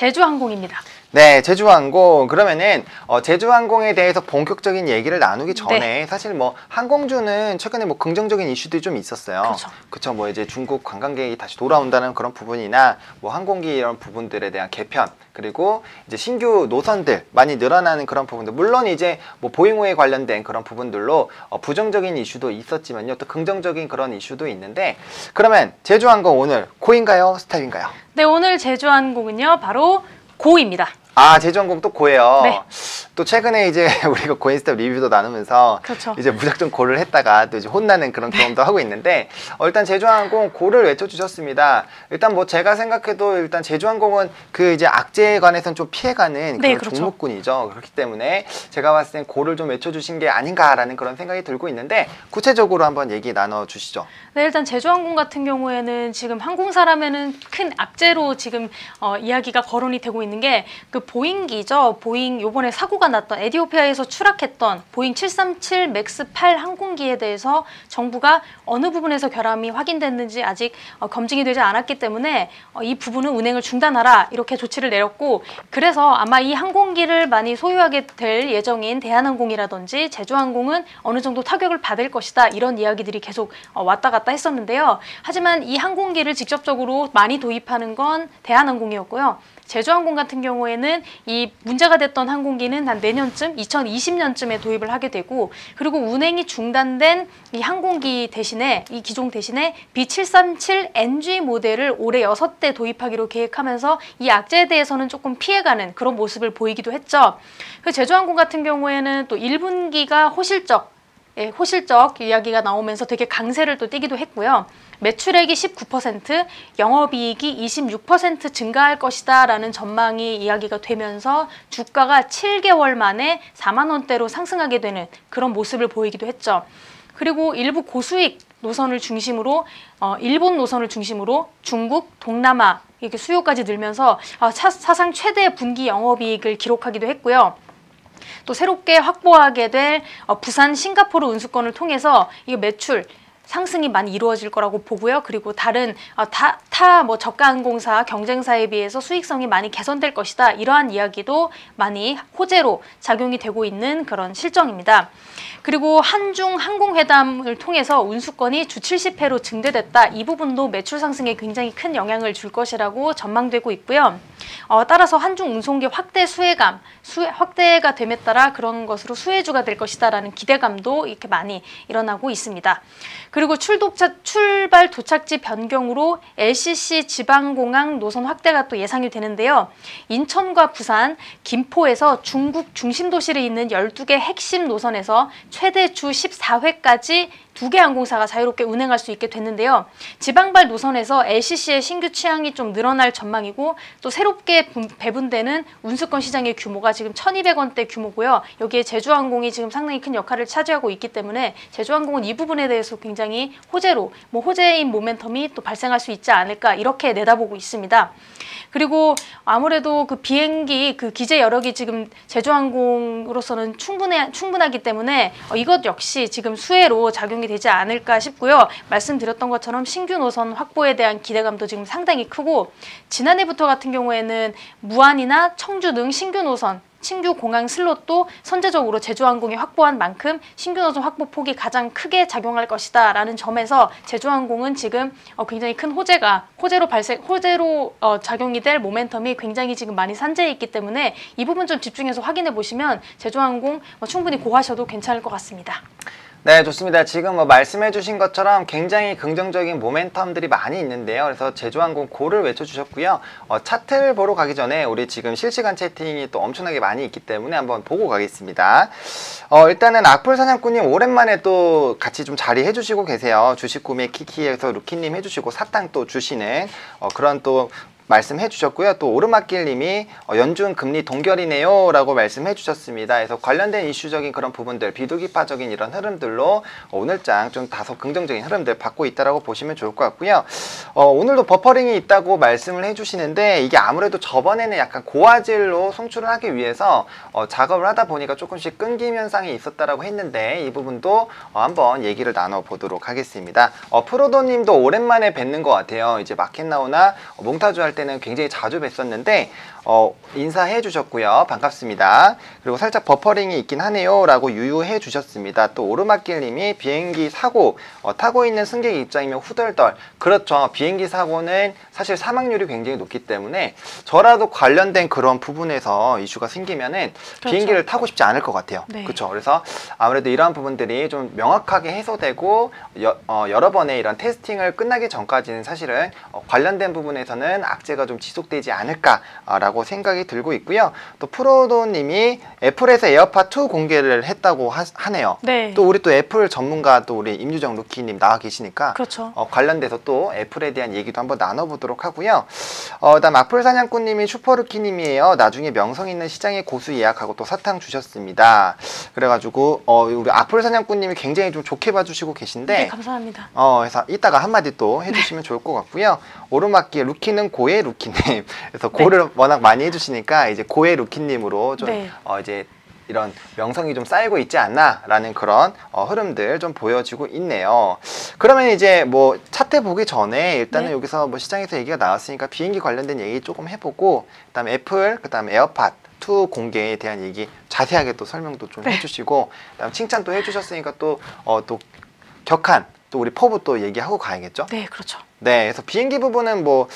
제주항공입니다. 네, 제주항공. 그러면은 제주항공에 대해서 본격적인 얘기를 나누기 전에 네. 사실 뭐 항공주는 최근에 뭐 긍정적인 이슈들이 좀 있었어요. 그렇죠. 그쵸. 뭐 이제 중국 관광객이 다시 돌아온다는 그런 부분이나 뭐 항공기 이런 부분들에 대한 개편, 그리고 이제 신규 노선들 많이 늘어나는 그런 부분들. 물론 이제 뭐 보잉호에 관련된 그런 부분들로 부정적인 이슈도 있었지만요. 또 긍정적인 그런 이슈도 있는데, 그러면 제주항공 오늘 고인가요? 스탑인가요? 네, 오늘 제주항공은요, 바로 고입니다. 아, 제주항공 또 고예요. 네. 또 최근에 이제 우리가 고인스탑 리뷰도 나누면서 그렇죠. 이제 무작정 고를 했다가 또 이제 혼나는 그런 경험도 하고 있는데, 일단 제주항공 고를 외쳐주셨습니다. 일단 뭐 제가 생각해도 일단 제주항공은 그 이제 악재에 관해서는 좀 피해가는 네, 그런 그렇죠. 종목군이죠. 그렇기 때문에 제가 봤을 땐 고를 좀 외쳐주신 게 아닌가라는 그런 생각이 들고 있는데, 구체적으로 한번 얘기 나눠주시죠. 네, 일단 제주항공 같은 경우에는 지금 항공사라면은 큰 악재로 지금 이야기가 거론이 되고 있는 게 그 보잉기죠. 보잉 요번에 사고가 났던 에티오피아에서 추락했던 보잉 737 맥스 8 항공기에 대해서 정부가 어느 부분에서 결함이 확인됐는지 아직 검증이 되지 않았기 때문에 이 부분은 운행을 중단하라 이렇게 조치를 내렸고, 그래서 아마 이 항공기를 많이 소유하게 될 예정인 대한항공이라든지 제주항공은 어느 정도 타격을 받을 것이다, 이런 이야기들이 계속 왔다 갔다 했었는데요. 하지만 이 항공기를 직접적으로 많이 도입하는 건 대한항공이었고요. 제주항공 같은 경우에는 이 문제가 됐던 항공기는 한 내년쯤 2020년쯤에 도입을 하게 되고, 그리고 운행이 중단된 이 항공기 대신에, 이 기종 대신에 B737NG 모델을 올해 6대 도입하기로 계획하면서 이 악재에 대해서는 조금 피해가는 그런 모습을 보이기도 했죠. 제주항공 같은 경우에는 또 1분기가 호실적 이야기가 나오면서 되게 강세를 또 띠기도 했고요. 매출액이 19%, 영업이익이 26% 증가할 것이다 라는 전망이 이야기가 되면서 주가가 7개월 만에 4만 원대로 상승하게 되는 그런 모습을 보이기도 했죠. 그리고 일부 고수익 노선을 중심으로 일본 노선을 중심으로 중국, 동남아 이렇게 수요까지 늘면서 사상 최대 분기 영업이익을 기록하기도 했고요. 또 새롭게 확보하게 될 부산, 싱가포르 운수권을 통해서 이 매출 상승이 많이 이루어질 거라고 보고요. 그리고 다른 뭐 저가 항공사, 경쟁사에 비해서 수익성이 많이 개선될 것이다, 이러한 이야기도 많이 호재로 작용이 되고 있는 그런 실정입니다. 그리고 한중 항공회담을 통해서 운수권이 주 70회로 증대됐다, 이 부분도 매출 상승에 굉장히 큰 영향을 줄 것이라고 전망되고 있고요. 따라서 한중 운송계 확대가 됨에 따라 그런 것으로 수혜주가 될 것이다라는 기대감도 이렇게 많이 일어나고 있습니다. 그리고 출발 도착지 변경으로 LCC 지방공항 노선 확대가 또 예상이 되는데요. 인천과 부산, 김포에서 중국 중심 도시에 있는 12개 핵심 노선에서 최대 주 14회까지 2개 항공사가 자유롭게 운행할 수 있게 됐는데요. 지방발 노선에서 LCC의 신규 취항이 좀 늘어날 전망이고, 또 새롭게 배분되는 운수권 시장의 규모가 지금 1,200원대 규모고요. 여기에 제주항공이 지금 상당히 큰 역할을 차지하고 있기 때문에 제주항공은 이 부분에 대해서 굉장히 호재인 모멘텀이 또 발생할 수 있지 않을까, 이렇게 내다보고 있습니다. 그리고 아무래도 그 비행기 그 기재 여력이 지금 제주항공으로서는 충분하기 때문에 이것 역시 지금 수혜로 작용이 되지 않을까 싶고요. 말씀드렸던 것처럼 신규 노선 확보에 대한 기대감도 지금 상당히 크고, 지난해부터 같은 경우에는 무안이나 청주 등 신규 공항 슬롯도 선제적으로 제주항공이 확보한 만큼 신규 노선 확보 폭이 가장 크게 작용할 것이다 라는 점에서 제주항공은 지금 굉장히 큰 호재로 작용이 될 모멘텀이 굉장히 지금 많이 산재해 있기 때문에 이 부분 좀 집중해서 확인해 보시면 제주항공 충분히 고하셔도 괜찮을 것 같습니다. 네, 좋습니다. 지금 뭐 말씀해 주신 것처럼 굉장히 긍정적인 모멘텀들이 많이 있는데요. 그래서 제주항공 고를 외쳐주셨고요. 차트를 보러 가기 전에 우리 지금 실시간 채팅이 또 엄청나게 많이 있기 때문에 한번 보고 가겠습니다. 일단은 악플사냥꾼님 오랜만에 또 같이 좀 자리해 주시고 계세요. 주식 구매 키키에서 루키님 해주시고 사탕 또 주시는 그런 또 말씀해 주셨고요. 또 오르막길님이 연준 금리 동결이네요 라고 말씀해 주셨습니다. 그래서 관련된 이슈적인 그런 부분들, 비둘기파적인 이런 흐름들로 오늘장 좀 다소 긍정적인 흐름들 받고 있다라고 보시면 좋을 것 같고요. 오늘도 버퍼링이 있다고 말씀을 해 주시는데, 이게 아무래도 저번에는 약간 고화질로 송출을 하기 위해서 작업을 하다 보니까 조금씩 끊김 현상이 있었다라고 했는데, 이 부분도 한번 얘기를 나눠보도록 하겠습니다. 프로도님도 오랜만에 뵙는 것 같아요. 이제 마켓나우나 몽타주 할 때 때는 굉장히 자주 뵀었는데 인사해 주셨고요. 반갑습니다. 그리고 살짝 버퍼링이 있긴 하네요 라고 유유해 주셨습니다. 또 오르막길님이 비행기 사고 타고 있는 승객 입장이면 후덜덜. 그렇죠. 비행기 사고는 사실 사망률이 굉장히 높기 때문에 저라도 관련된 그런 부분에서 이슈가 생기면은 그렇죠. 비행기를 타고 싶지 않을 것 같아요. 네. 그렇죠. 그래서 아무래도 이러한 부분들이 좀 명확하게 해소되고 여러 번의 이런 테스팅을 끝나기 전까지는 사실은 관련된 부분에서는 악재가 좀 지속되지 않을까라고 생각이 들고 있고요. 또 프로도님이 애플에서 에어팟 2 공개를 했다고 하네요. 네. 또 우리 또 애플 전문가 또 우리 임유정 루키님 나와 계시니까 그렇죠. 관련돼서 또 애플에 대한 얘기도 한번 나눠보도록 하고요. 그다음 악플 사냥꾼님이 슈퍼루키님이에요. 나중에 명성 있는 시장에 고수 예약하고 또 사탕 주셨습니다. 그래가지고 우리 악플 사냥꾼님이 굉장히 좀 좋게 봐주시고 계신데 네, 감사합니다. 그래서 이따가 한마디 또 해주시면 좋을 것 같고요. 오르막길 루키는 고해 루키님. 그래서 고를 워낙 많이 해주시니까 이제 고해 루키님으로 좀 이제 이런 명성이 좀 쌓이고 있지 않나라는 그런 흐름들 좀 보여지고 있네요. 그러면 이제 뭐 차트 보기 전에 일단은 여기서 뭐 시장에서 얘기가 나왔으니까 비행기 관련된 얘기 조금 해보고 그다음에 애플, 그다음에 에어팟 2 공개에 대한 얘기 자세하게 또 설명도 좀 해주시고 그다음 칭찬 또 해주셨으니까 또 격한 또 우리 포부 또 얘기하고 가야겠죠? 네, 그렇죠. 네, 그래서 비행기 부분은 뭐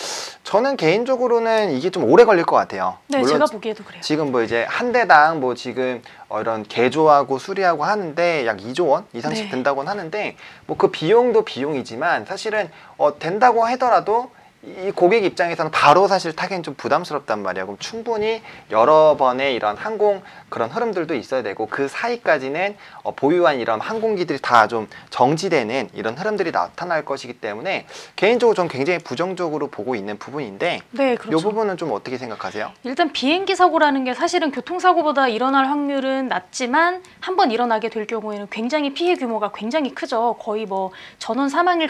저는 개인적으로는 이게 좀 오래 걸릴 것 같아요. 네, 물론 제가 보기에도 그래요. 지금 뭐 이제 한 대당 뭐 지금 이런 개조하고 수리하고 하는데 약 2조 원 이상씩 든다고는 하는데 뭐 그 비용도 비용이지만 사실은 된다고 하더라도 이 고객 입장에서는 바로 사실 타기는 좀 부담스럽단 말이야. 그럼 충분히 여러 번의 이런 항공 그런 흐름들도 있어야 되고 그 사이까지는 보유한 이런 항공기들이 다 좀 정지되는 이런 흐름들이 나타날 것이기 때문에 개인적으로 전 굉장히 부정적으로 보고 있는 부분인데 네, 그렇죠. 이 부분은 좀 어떻게 생각하세요? 일단 비행기 사고라는 게 사실은 교통사고보다 일어날 확률은 낮지만 한번 일어나게 될 경우에는 굉장히 피해 규모가 굉장히 크죠. 거의 뭐 전원 사망이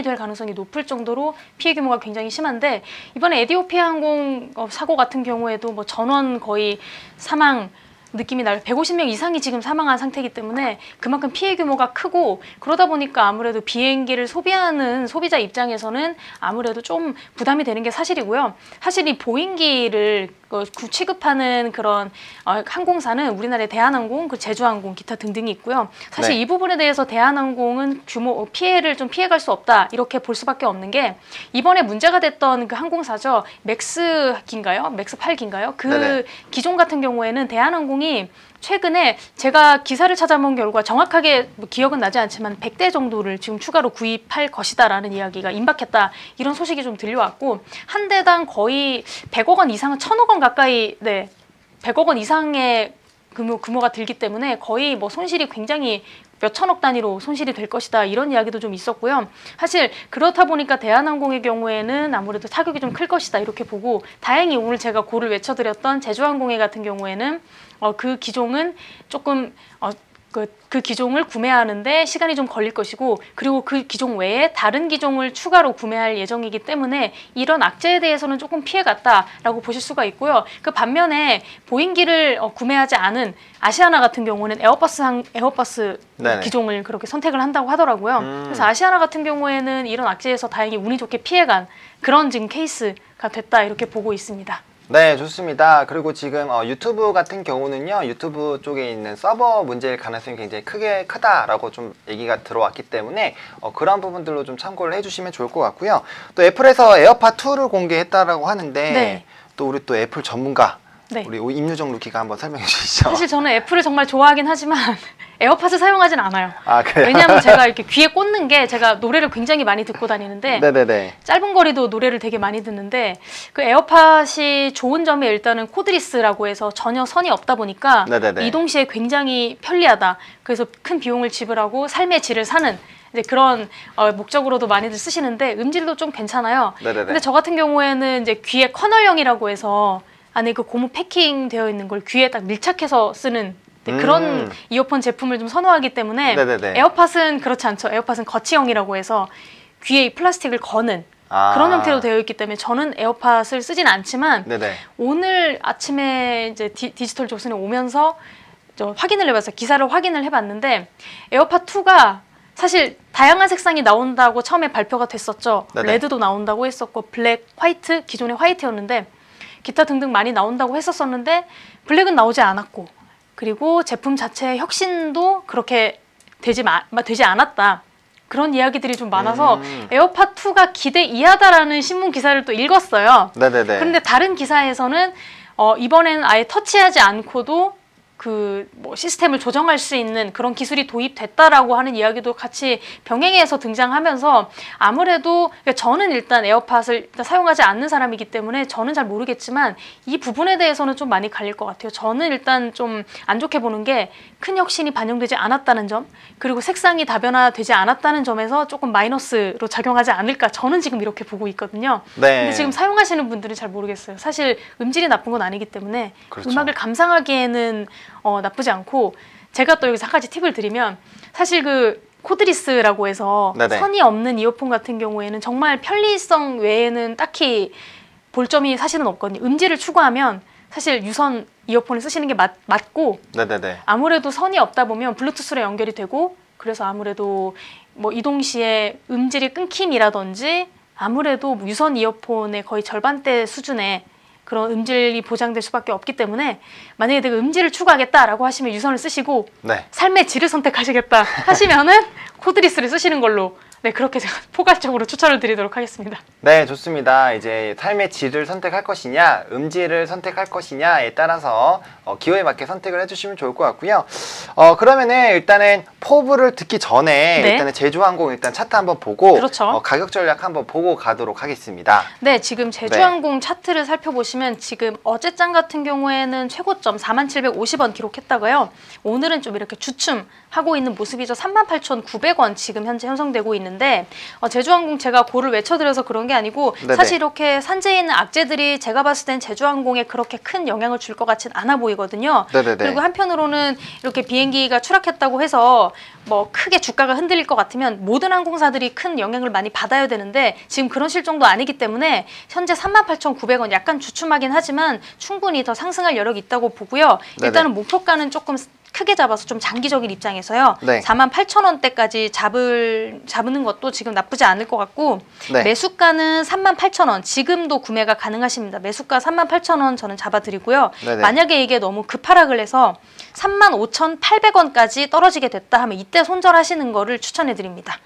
될 가능성이 높을 정도로 피해 규모가 굉장히 심한데 이번에 에티오피아 항공 사고 같은 경우에도 뭐 전원 거의 사망 느낌이 나요. 150명 이상이 지금 사망한 상태이기 때문에 그만큼 피해 규모가 크고 그러다 보니까 아무래도 비행기를 소비하는 소비자 입장에서는 아무래도 좀 부담이 되는 게 사실이고요. 사실 이 보잉기를 취급하는 그런 항공사는 우리나라의 대한항공, 제주항공, 기타 등등이 있고요. 사실 이 부분에 대해서 대한항공은 피해를 좀 피해갈 수 없다 이렇게 볼 수밖에 없는 게 이번에 문제가 됐던 그 항공사죠. 맥스기인가요? 맥스 8기인가요? 그 기종 같은 경우에는 대한항공이 최근에 제가 기사를 찾아본 결과 정확하게 기억은 나지 않지만 100대 정도를 지금 추가로 구입할 것이다라는 이야기가 임박했다. 이런 소식이 좀 들려왔고 한 대당 거의 100억 원 이상은 1000억 원 가까이 100억 원 이상의 규모가 들기 때문에 거의 뭐 손실이 굉장히 몇천억 단위로 손실이 될 것이다 이런 이야기도 좀 있었고요. 사실 그렇다 보니까 대한항공의 경우에는 아무래도 타격이 좀 클 것이다 이렇게 보고 다행히 오늘 제가 고를 외쳐드렸던 제주항공의 같은 경우에는 그 기종은 조금 그 기종을 구매하는데 시간이 좀 걸릴 것이고 그리고 그 기종 외에 다른 기종을 추가로 구매할 예정이기 때문에 이런 악재에 대해서는 조금 피해갔다라고 보실 수가 있고요. 그 반면에 보잉기를 구매하지 않은 아시아나 같은 경우는 에어버스 기종을 그렇게 선택을 한다고 하더라고요. 그래서 아시아나 같은 경우에는 이런 악재에서 다행히 운이 좋게 피해간 그런 지금 케이스가 됐다 이렇게 보고 있습니다. 네, 좋습니다. 그리고 지금 유튜브 같은 경우는요, 유튜브 쪽에 있는 서버 문제일 가능성이 굉장히 크다라고 좀 얘기가 들어왔기 때문에 그런 부분들로 좀 참고를 해주시면 좋을 것 같고요. 또 애플에서 에어팟 2를 공개했다라고 하는데 또 우리 또 애플 전문가 우리 임유정 루키가 한번 설명해 주시죠. 사실 저는 애플을 정말 좋아하긴 하지만 에어팟을 사용하진 않아요. 아, 그래요? 왜냐하면 제가 이렇게 귀에 꽂는 게 제가 노래를 굉장히 많이 듣고 다니는데 짧은 거리도 노래를 되게 많이 듣는데 그 에어팟이 좋은 점이 일단은 코드리스라고 해서 전혀 선이 없다 보니까 이동 시에 굉장히 편리하다. 그래서 큰 비용을 지불하고 삶의 질을 사는 이제 그런 목적으로도 많이들 쓰시는데 음질도 좀 괜찮아요. 근데 저 같은 경우에는 이제 귀에 커널형이라고 해서 안에 그 고무 패킹 되어 있는 걸 귀에 딱 밀착해서 쓰는 그런 이어폰 제품을 좀 선호하기 때문에 에어팟은 그렇지 않죠. 에어팟은 거치형이라고 해서 귀에 이 플라스틱을 거는 그런 형태로 되어 있기 때문에 저는 에어팟을 쓰진 않지만 오늘 아침에 이제 디지털 조선에 오면서 저 확인을 해봤어요. 기사를 확인을 해봤는데 에어팟 2가 사실 다양한 색상이 나온다고 처음에 발표가 됐었죠. 네네. 레드도 나온다고 했었고 블랙, 화이트, 기존의 화이트였는데 기타 등등 많이 나온다고 했었었는데 블랙은 나오지 않았고 그리고 제품 자체의 혁신도 그렇게 되지 않았다. 그런 이야기들이 좀 많아서 에어팟 2가 기대 이하다라는 신문 기사를 또 읽었어요. 네네네. 그런데 다른 기사에서는 이번에는 아예 터치하지 않고도 뭐 시스템을 조정할 수 있는 그런 기술이 도입됐다라고 하는 이야기도 같이 병행해서 등장하면서 아무래도 저는 일단 에어팟을 일단 사용하지 않는 사람이기 때문에 저는 잘 모르겠지만 이 부분에 대해서는 좀 많이 갈릴 것 같아요. 저는 일단 좀 안 좋게 보는 게 큰 혁신이 반영되지 않았다는 점 그리고 색상이 다변화되지 않았다는 점에서 조금 마이너스로 작용하지 않을까 저는 지금 이렇게 보고 있거든요. 네. 근데 지금 사용하시는 분들은 잘 모르겠어요. 사실 음질이 나쁜 건 아니기 때문에 그렇죠. 음악을 감상하기에는 나쁘지 않고 제가 또 여기서 한 가지 팁을 드리면 사실 그 코드리스라고 해서 네네. 선이 없는 이어폰 같은 경우에는 정말 편리성 외에는 딱히 볼 점이 사실은 없거든요. 음질을 추구하면 사실 유선 이어폰을 쓰시는 게 맞고 네네네. 아무래도 선이 없다 보면 블루투스로 연결이 되고 그래서 아무래도 뭐 이동 시에 음질이 끊김이라든지 아무래도 유선 이어폰의 거의 절반대 수준의 그런 음질이 보장될 수밖에 없기 때문에 만약에 내가 음질을 추구하겠다라고 하시면 유선을 쓰시고 네. 삶의 질을 선택하시겠다 하시면은 코드리스를 쓰시는 걸로 그렇게 제가 포괄적으로 추천을 드리도록 하겠습니다. 네, 좋습니다. 이제 삶의 질을 선택할 것이냐, 음질을 선택할 것이냐에 따라서 기호에 맞게 선택을 해주시면 좋을 것 같고요. 그러면은 일단은 포부를 듣기 전에 네. 일단은 제주항공 일단 차트 한번 보고 그렇죠. 가격 전략 한번 보고 가도록 하겠습니다. 네, 지금 제주항공 차트를 살펴보시면 지금 어제장 같은 경우에는 최고점 4750원 기록했다고요. 오늘은 좀 이렇게 주춤하고 있는 모습이죠. 38,900원 지금 현재 형성되고 있는데 제주항공 제가 고를 외쳐드려서 그런 게 아니고 네네. 사실 이렇게 산재에 있는 악재들이 제가 봤을 땐 제주항공에 그렇게 큰 영향을 줄 것 같진 않아 보이거든요. 네네네. 그리고 한편으로는 이렇게 비행기가 추락했다고 해서 뭐 크게 주가가 흔들릴 것 같으면 모든 항공사들이 큰 영향을 많이 받아야 되는데 지금 그런 실정도 아니기 때문에 현재 38,900원 약간 주춤하긴 하지만 충분히 더 상승할 여력이 있다고 보고요. 네네. 일단은 목표가는 조금 크게 잡아서 좀 장기적인 입장에서요. 네. 48,000원대까지 잡는 것도 지금 나쁘지 않을 것 같고 네. 매수가는 38,000원 지금도 구매가 가능하십니다. 매수가 38,000원 저는 잡아드리고요. 네네. 만약에 이게 너무 급하락을 해서 35,800원까지 떨어지게 됐다 하면 이때 손절하시는 거를 추천해드립니다.